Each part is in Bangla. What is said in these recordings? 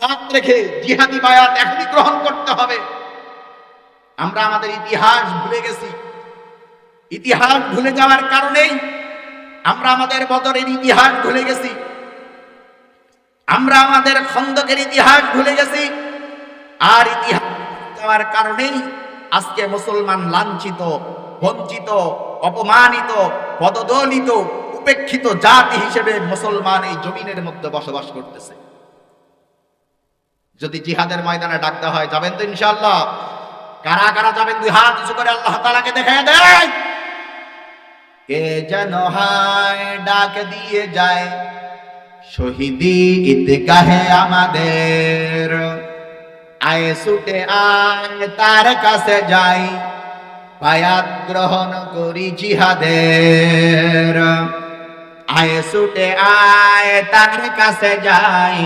হাত রেখে জিহাদি বায়াত এখনই গ্রহণ করতে হবে। আমরা আমাদের ইতিহাস ভুলে গেছি। ইতিহাস ভুলে যাওয়ার কারণেই আমরা আমাদের বদরের ইতিহাস ভুলে গেছি, আমরা আমাদের খন্দকের ইতিহাস ভুলে গেছি। আর ইতিহাস যাওয়ার কারণেই আজকে মুসলমান লাঞ্ছিত, বঞ্চিত, অপমানিত, পদদলিত, উপেক্ষিত জাতি হিসেবে মুসলমান এই জমিনের মধ্যে বসবাস করতেছে। যদি জিহাদের ময়দানে ডাকতে হয়, যাবেন তো ইনশাআল্লাহ? কারা কারা যাবেন? দুই হাত উঁচু করে আল্লাহ তাআলাকে দেখায় দেয়। কে যেন হায় ডাক দিয়ে যায় শহীদি ঈদগাহে আমাদের, আয় ছুটে আয় তার কাছে যাই, বায়াত গ্রহণ করি জিহাদের। আয় ছুটে আয় তার কাছে যাই,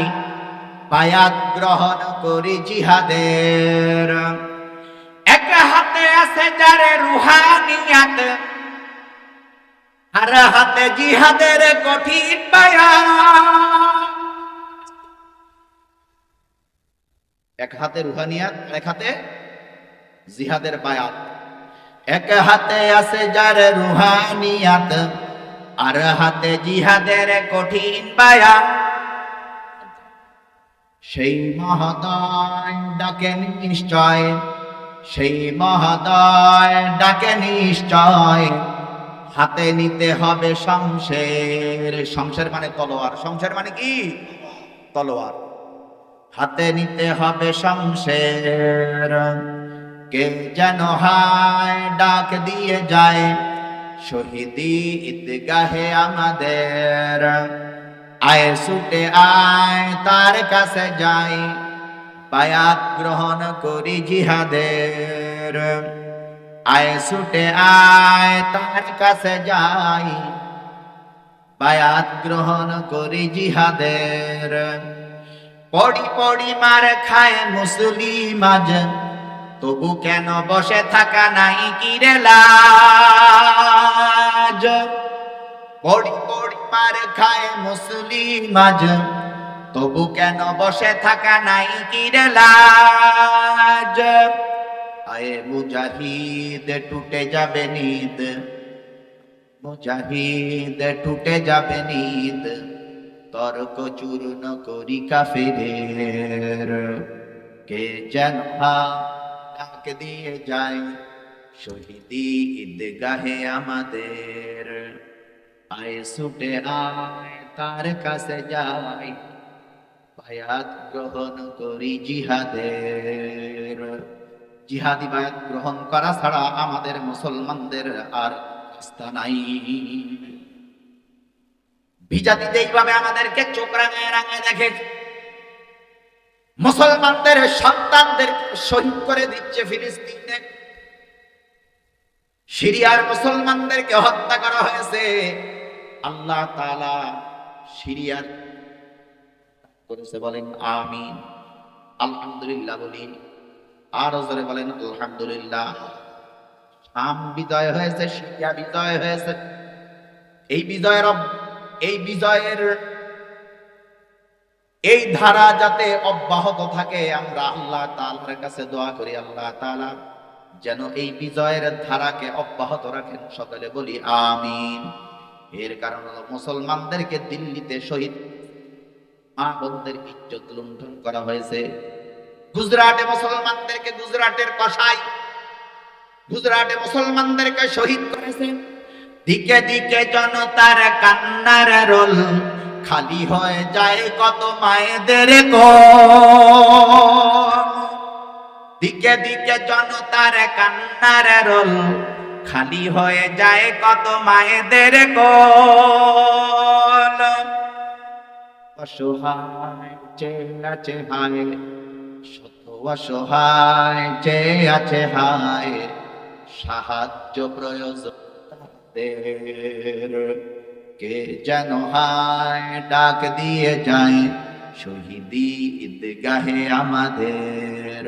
বায়াত গ্রহণ করি জিহাদের। এক হাতে আছে যার রুহানিয়াত, আর হাতে জিহাদের কঠিন বায়াত। এক হাতে রুহানিয়াত, এক হাতে জিহাদের বায়াত। এক হাতে আছে যার রুহানিয়াত, আর হাতে জিহাদের কঠিন বায়াত। সেই মহোদয় ডাকেন নিশ্চয়, সেই মহোদয় ডাকে নিশ্চয়, হাতে নিতে হবে শমশের। শমশের মানে তলোয়ার। শমশের মানে কি? তলোয়ার। হাতে নিতে হবে শমশের। কে যেন হায় ডাক দিয়ে যায় শহীদি ঈদগাহে আমাদের, আয় ছুটে আয় তার কাছে যাই, বায়াত গ্রহণ করি জিহাদের। আয় ছুটে আয় তার কাছে যাই, বায়াত গ্রহণ করি জিহাদের। পড়ি পড়ি মার খায় মুসলিম আজ, তবু কেন বসে থাকা নাই কি রে লাজ। পড়ি পড়ি মার খায় মুসলিম আজ, তবু কেন বসে থাকা নাই কি রে লাজ। আয়ে মুজাহিদ টুটে যাবে নিদ, মুজাহিদ টুটে যাবে নিদ, তর্ক চূর্ণ করি কাফেরের। কে যেন ডাক দিয়ে যায় শহীদি ঈদগাহে আমাদের, আয় ছুটে আয় তার কাছে যাই, বায়াত গ্রহণ করি জিহাদের। জিহাদি বায়াত গ্রহণ করা ছাড়া আমাদের মুসলমানদের আর রাস্তা নাই। বিজাতিতে এইভাবে আমাদেরকে চোখ রাঙায় রাঙায় দেখে, মুসলমানদের সন্তানদের শহীদ করে দিচ্ছে ফিলিস্তিনে। সিরিয়ার মুসলমানদেরকে হত্যা করা হয়েছে। আল্লাহ তাআলা সিরিয়ার করেছে, বলেন আমিন। আলহামদুলিল্লাহ বলি, আর জোরে বলেন আলহামদুলিল্লাহ। শাম বিজয় হয়েছে, সিরিয়া বিজয় হয়েছে। এই বিজয়ের এই ধারা যাতে অব্যাহত থাকে, আমরা আল্লাহ তাআলার কাছে দোয়া করি, আল্লাহ তাআলা যেন এই বিজয়ের ধারাকে অব্যাহত রাখেন। সকলে বলি আমিন। এর কারণ হলো মুসলমানদেরকে দিল্লিতে শহীদ, মা বোনদের ইজ্জত লুণ্ঠন করা হয়েছে। গুজরাটে মুসলমানদেরকে, গুজরাটের কসাই গুজরাটে মুসলমানদেরকে শহীদ করেছে। দিকে দিকে জনতার কান্নার রোল, খালি হয়ে যায় কত মায়েদের কোল। দিকে দিকে জনতার কান্নার রোল, খালি হয়ে যায় কত মায়েদের কোল। অসহায় চেয়ে আছে হায়, শত অসহায় চেয়ে আছে হায়, সাহায্য প্রয়োজন তাদের। কে যেন হায় ডাক দিয়ে যায় শহীদি ঈদগাহে আমাদের,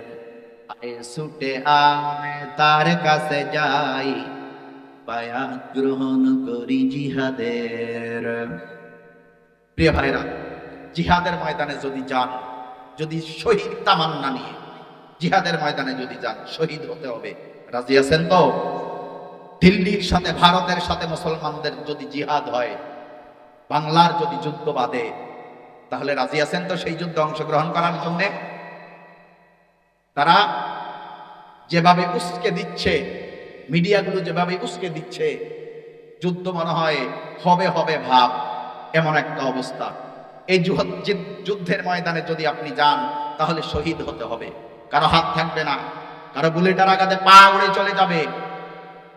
আয় ছুটে আয় তার কাছে যাই, বায়াত গ্রহণ করি জিহাদের। প্রিয় ভাইরা, জিহাদের ময়দানে যদি যান, যদি শহীদ তামান্না নিয়ে জিহাদের ময়দানে যদি যান, শহীদ হতে হবে, রাজি আছেন তো? দিল্লির সাথে ভারতের সাথে মুসলমানদের যদি জিহাদ হয়, বাংলার যদি যুদ্ধ বাঁধে, তাহলে রাজি আছেন তো সেই যুদ্ধে অংশগ্রহণ করার জন্য? তারা যেভাবে উস্কে দিচ্ছে, মিডিয়াগুলো যেভাবে উস্কে দিচ্ছে, যুদ্ধ মনে হয় হবে হবে ভাব, এমন একটা অবস্থা। এই যুদ্ধের ময়দানে যদি আপনি যান, তাহলে শহীদ হতে হবে। কারো হাত থাকবে না, কারো বুলেটের আঘাতে পা উড়ে চলে যাবে,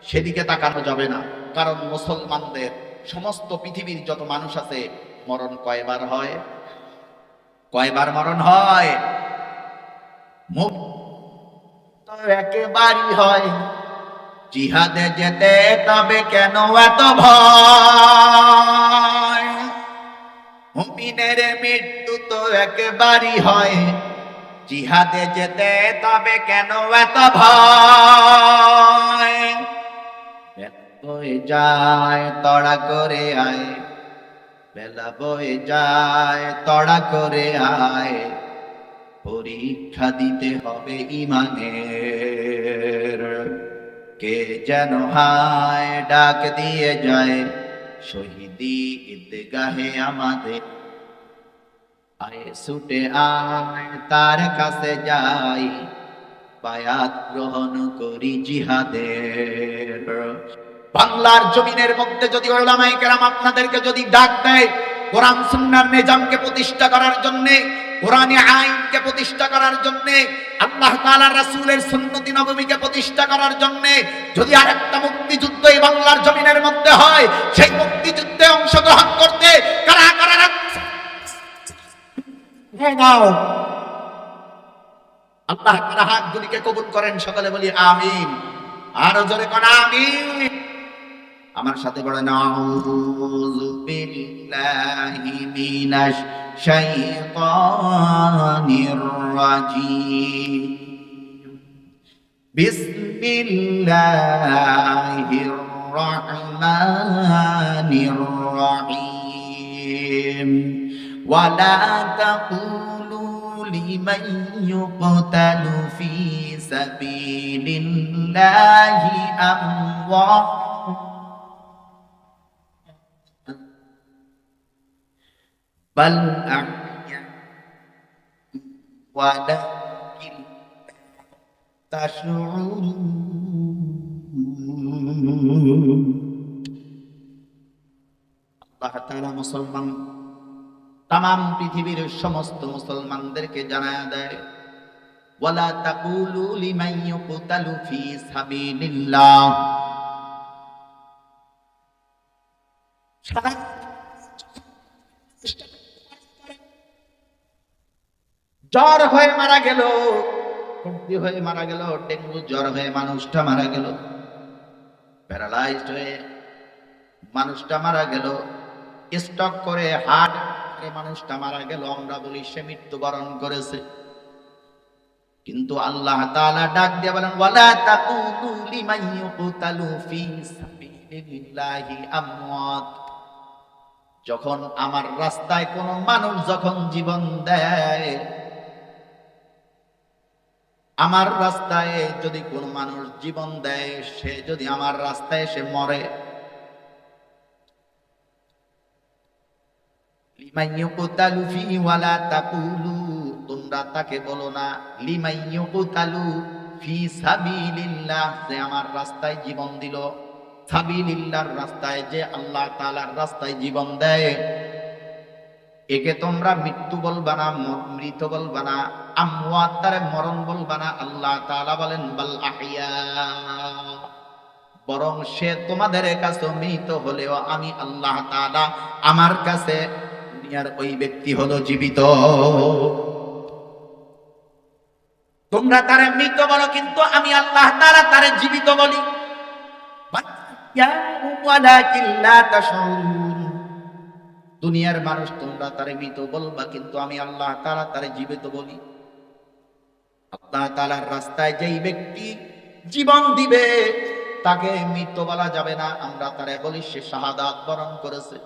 সেদিকে তাকানো যাবে না। কারণ মুসলমানদের সমস্ত পৃথিবীর যত মানুষ আছে, মরণ কয়বার হয়? কয়বার মরণ হয়? তো একেবারই হয়। জিহাদে যেতে তবে কেন এত ভয়? মুমিনের মৃত্যু তো একেবারই হয়। জিহাদে যেতে তবে কেন এত ভয়? বয়ে যায় তড়া করে আয়, বেলা বয়ে যায় তড়া করে আয়, পরীক্ষা দিতে হবে ইমানের। কে যেন হায় ডাক দিয়ে যায়, শহীদি ঈদগাহে আমাদের। আয় ছুটে আয় তার কাছে যাই, বায়াত গ্রহণ করি জিহাদের। বাংলার জমিনের মধ্যে যদি উলামায়ে কেরাম আপনাদেরকে যদি ডাক দেয় কোরআন সুন্নাহর নিজামকে প্রতিষ্ঠা করার জন্য, কোরআনী আইনকে প্রতিষ্ঠা করার জন্য, আল্লাহ তাআলার রাসূলের সুন্নতি নববীকে প্রতিষ্ঠা করার জন্য, যদি আরেকটা মুক্তিযুদ্ধ এই বাংলার জমিনের মধ্যে হয়, সেই মুক্তিযুদ্ধে অংশগ্রহণ করতে কারা কারা নাও? আল্লাহ তাআলা হাতগুলিকে কবুল করেন, সকলে বলি আমিন। আরো জোরে কোন আমিন। আমার সাথে বলেন আউযু বিল্লাহি মিনাশ শাইতানির রাজীম। বিসমিল্লাহির রাহমানির রাহিম। ওয়ালা তাকুলু লিমান ইউকতালু ফি সাবিলিল্লাহি আমওয়াত বাল আহইয়া ওয়ালাকিন তাশউরুন। আল্লাহ তাআলা মুসলমান তামাম পৃথিবীর সমস্ত মুসলমানদেরকে জানায়া দেয়, ওয়ালা তাকুলু লিমান ইউকতালু ফি সাবিলিল্লাহ। জ্বর হয়ে মারা গেল, সর্দি হয়ে মারা গেল, ডেঙ্গু জ্বর হয়ে মানুষটা মারা গেল, প্যারালাইজড হয়ে মানুষটা মারা গেল, স্ট্রোক করে হার্ট মানুষটা মারা গেল, আমরা বলি সে মৃত্যুবরণ করেছে। কিন্তু আল্লাহ তাআলা ডাক দিয়ে বলেন, ওয়ালা তাকুলু লিমান ইউকতালু ফি সাবিলিল্লাহি আমওয়াত। যখন আমার রাস্তায় কোন মানুষ যখন জীবন দেয়, আমার রাস্তায় যদি কোন মানুষ জীবন দেয়, সে যদি আমার রাস্তায় এসে মরে, লিমান ইউকতালু ফি ওয়ালা তাকুলু, তোমরা তাকে বলো না লিমান ইউকতালু ফি সাবিলিল্লাহ, যে আমার রাস্তায় জীবন দিল। সাবিলিল্লাহর রাস্তায়, যে আল্লাহ তাআলার রাস্তায় জীবন দেয়, একে তোমরা মৃত্যু বলবা না, মৃত বলবা না, আমওয়াত তারে মরণ বলবা না। আল্লাহ তাআলা বলেন বাল আহইয়া, বরং সে তোমাদের কাছে মৃত হলেও আমি আল্লাহ তাআলা আমার কাছে দুনিয়ার ওই ব্যক্তি হলো জীবিত। তোমরা তারে মৃত বলো, কিন্তু আমি আল্লাহ তাআলা তারে জীবিত বলি। দুনিয়ার মানুষ তোমরা তারে মৃত বলবা, কিন্তু আমি আল্লাহ তাআলা তারে জীবিত বলি। আল্লাহ তাআলার রাস্তায় যেই ব্যক্তি জীবন দিবে তাকে মৃত বলা যাবে না, আমরা তারে বলি সে শাহাদাত বরণ করেছে।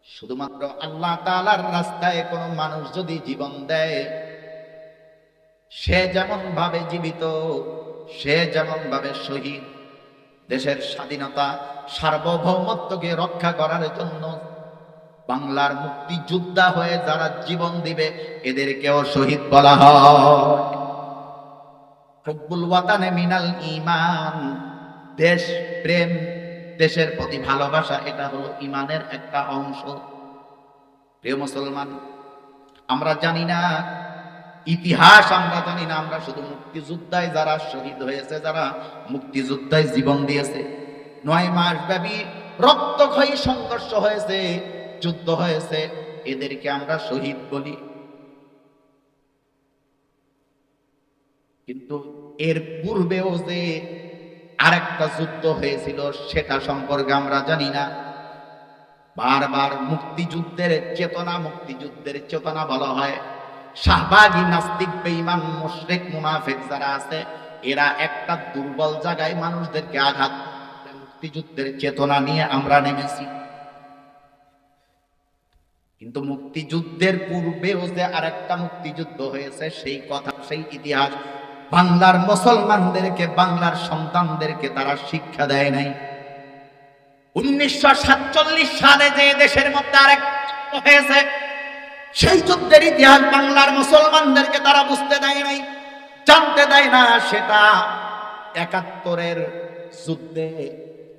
শুধুমাত্র আল্লাহ তাআলার রাস্তায় কোনো মানুষ যদি জীবন দেয়, সে যেমন ভাবে জীবিত, সে যেমন ভাবে শহীদ, দেশের স্বাধীনতা সার্বভৌমত্বকে রক্ষা করার জন্য বাংলার মুক্তিযোদ্ধা হয়ে যারা জীবন দিবে এদেরকেও শহীদ বলা হয়। হুব্বুল ওয়াতানে মিনাল ঈমান, দেশ প্রেম, দেশের প্রতি ভালোবাসা, এটা হলো ঈমানের একটা অংশ। প্রিয় মুসলমান, আমরা জানি না ইতিহাস, আমরা জানি না, আমরা শুধু মুক্তিযোদ্ধায় যারা শহীদ হয়েছে, যারা মুক্তিযোদ্ধায় জীবন দিয়েছে, 9 মাস ব্যাপী রক্তক্ষয়ী সংঘর্ষ হয়েছে, যুদ্ধ হয়েছে, এদেরকে আমরা শহীদ বলি। কিন্তু এর পূর্বেও যে আরেকটা যুদ্ধ হয়েছিল সেটা সম্পর্কে আমরা জানি না। বারবার মুক্তিযুদ্ধের চেতনা বলা হয়। শাহবাগী নাস্তিক, বেঈমান, মুশরিক, মুনাফিক যারা আছে, এরা একটা দুর্বল জায়গায় মানুষদেরকে আঘাত, মুক্তিযুদ্ধের চেতনা নিয়ে আমরা নেমেছি। কিন্তু মুক্তিযুদ্ধের পূর্বেও যে আরেকটা মুক্তিযুদ্ধ হয়েছে, সেই কথা, সেই ইতিহাস বাংলার মুসলমানদেরকে, বাংলার সন্তানদেরকে তারা শিক্ষা দেয় নাই। 1947 সালে যে দেশের মধ্যে আরেক হয়েছে, সেই যুদ্ধের ইতিহাস বাংলার মুসলমানদেরকে তারা বুঝতে দেয় নাই, জানতে দেয় না। সেটা 71-এর যুদ্ধে,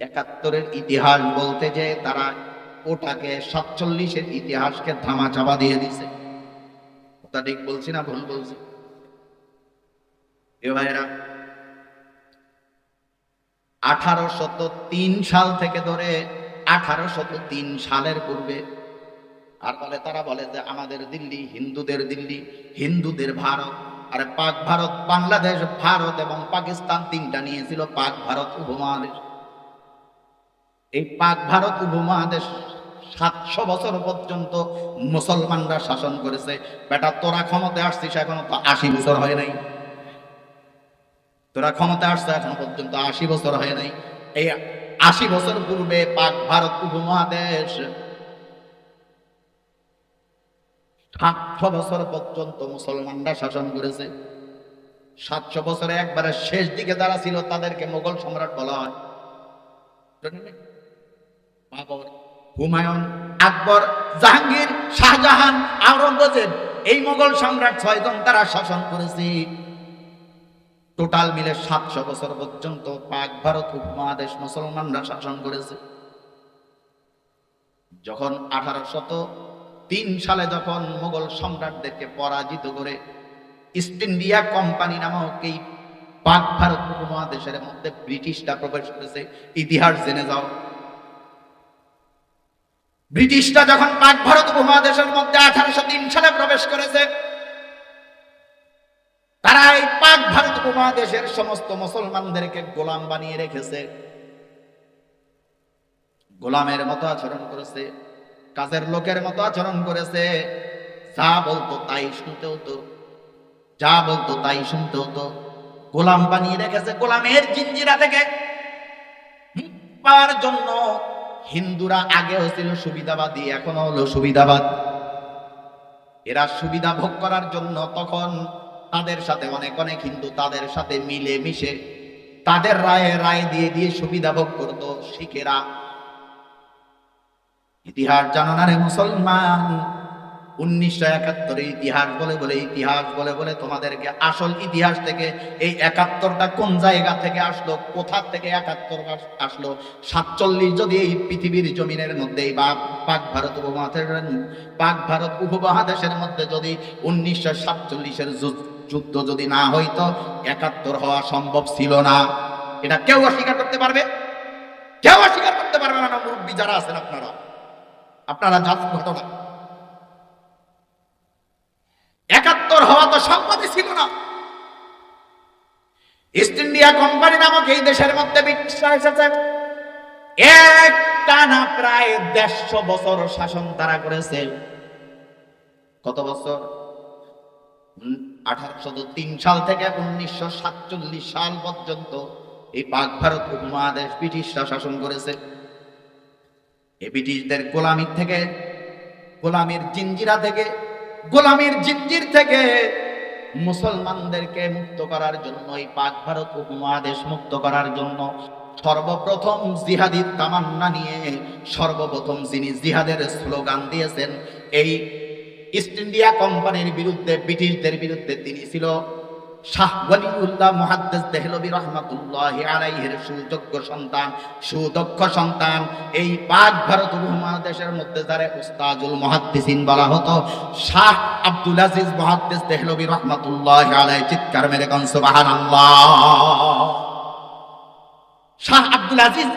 71-এর ইতিহাস বলতে যে তারা ওটাকে 47-এর ইতিহাসকে ধামাচাপা দিয়ে দিছে। ওটা ঠিক বলছি না ভুল বলছি? এ ভাইরা, 1803 সাল থেকে ধরে 1803 সালের পূর্বে, আর বলে তারা বলে যে আমাদের দিল্লি, হিন্দুদের দিল্লি, হিন্দুদের ভারত, আর পাক ভারত, বাংলাদেশ, ভারত এবং পাকিস্তান তিনটা নিয়েছিল পাক ভারত উপমহাদেশ। এই পাক ভারত উপমহাদেশ 700 বছর পর্যন্ত মুসলমানরা শাসন করেছে। বেটা, তোরা ক্ষমতায় আসছিস এখনো তো 80 বছর হয় নাই। তোরা ক্ষমতা আসছে এখনো পর্যন্ত 80 বছর হয় নাই। এই 80 বছর পূর্বে পাক ভারত উপমহাদেশ 700 বছর পর্যন্ত মুসলমানরা শাসন করেছে। 700 বছরে একবারে শেষ দিকে যারা ছিল তাদেরকে মোগল সম্রাট বলা হয়। বাবর, হুমায়ুন, আকবর, জাহাঙ্গীর, শাহজাহান, আওরঙ্গজেব, এই মোগল সম্রাট 6 জন তারা শাসন করেছে। টোটাল মিলে 700 বছর পর্যন্ত পাক ভারত উপমহাদেশ মুসলমানরা শাসন করেছে। যখন 1803 সালে যখন মোগল সম্রাটদেরকে পরাজিত করে ইস্ট ইন্ডিয়া কোম্পানি নামক এই পাক ভারত উপমহাদেশের মধ্যে ব্রিটিশরা প্রবেশ করেছে, ইতিহাস জেনে যাও। ব্রিটিশরা যখন পাক ভারত উপমহাদেশের মধ্যে 1803 সালে প্রবেশ করেছে, তারা এই পাক ভারত উপমহাদেশের সমস্ত মুসলমানদেরকে গোলাম বানিয়ে রেখেছে, গোলামের মতো আচরণ করেছে, কাজের লোকের মতো আচরণ করেছে। যা বলতো তাই শুনতে হতো, যা বলতো তাই শুনতে হতো। গোলাম বানিয়ে রেখেছে। গোলামের জিঞ্জিরা থেকে পাওয়ার জন্য হিন্দুরা আগে হয়েছিল সুবিধাবাদী, এখনো হলো সুবিধাবাদ। এরা সুবিধা ভোগ করার জন্য তখন তাদের সাথে অনেক অনেক হিন্দু তাদের সাথে মিলে মিশে তাদের রায় দিয়ে দিয়ে সুবিধা ভোগ করত শিখেরা। ইতিহাস জানো না রে মুসলমান? 1971 ইতিহাস বলে বলে তোমাদেরকে আসল ইতিহাস থেকে এই 71টা কোন জায়গা থেকে আসলো, কোথা থেকে 71 আসলো, 47 যদি এই পৃথিবীর জমিনের মধ্যে বা পাক ভারত উপমহাদেশের মধ্যে যদি 1947-এর যুদ্ধ যদি না হইতো 71 হওয়া সম্ভব ছিল না। এটা কেউ অস্বীকার করতে পারবে? কেউ অস্বীকার করতে পারবে না। মুরব্বী যারা আছেন আপনারা জানেন ঘটনা। 71 হওয়া তো সম্ভবই ছিল না। ইস্ট ইন্ডিয়া কোম্পানি নামক এই দেশের মধ্যে ব্রিটিশরা এসেছে, একটানা প্রায় 150 বছর শাসন তারা করেছে। কত বছর? 1803 সাল থেকে 1947 সাল পর্যন্ত এই পাক ভারত উপমহাদেশ ব্রিটিশরা শাসন করেছে। এই ব্রিটিশদের গোলামি থেকে গোলামের জিঞ্জির থেকে মুসলমানদেরকে মুক্ত করার জন্য, এই পাক ভারত উপমহাদেশ মুক্ত করার জন্য সর্বপ্রথম জিহাদি তামান্না নিয়ে সর্বপ্রথম যিনি জিহাদের স্লোগান দিয়েছেন এই ইস্ট ইন্ডিয়া কোম্পানির বিরুদ্ধে, ব্রিটিশদের বিরুদ্ধে, তিনি ছিল শাহ ওয়ালিউল্লাহ মুহাদ্দিস দেহলভী রাহমাতুল্লাহি আলাইহির সুদক্ষ সন্তান। এই পাক ভারত উপমহাদেশের মধ্যে যারা উস্তাজুল মুহাদ্দিসিন বলা হতো, শাহ আব্দুল আজিজ মুহাদ্দিস দেহলভী রাহমাতুল্লাহি আলাইহি। চিৎকার মেরে কোন সুবহানাল্লাহ। শাহ আব্দুল আজিজ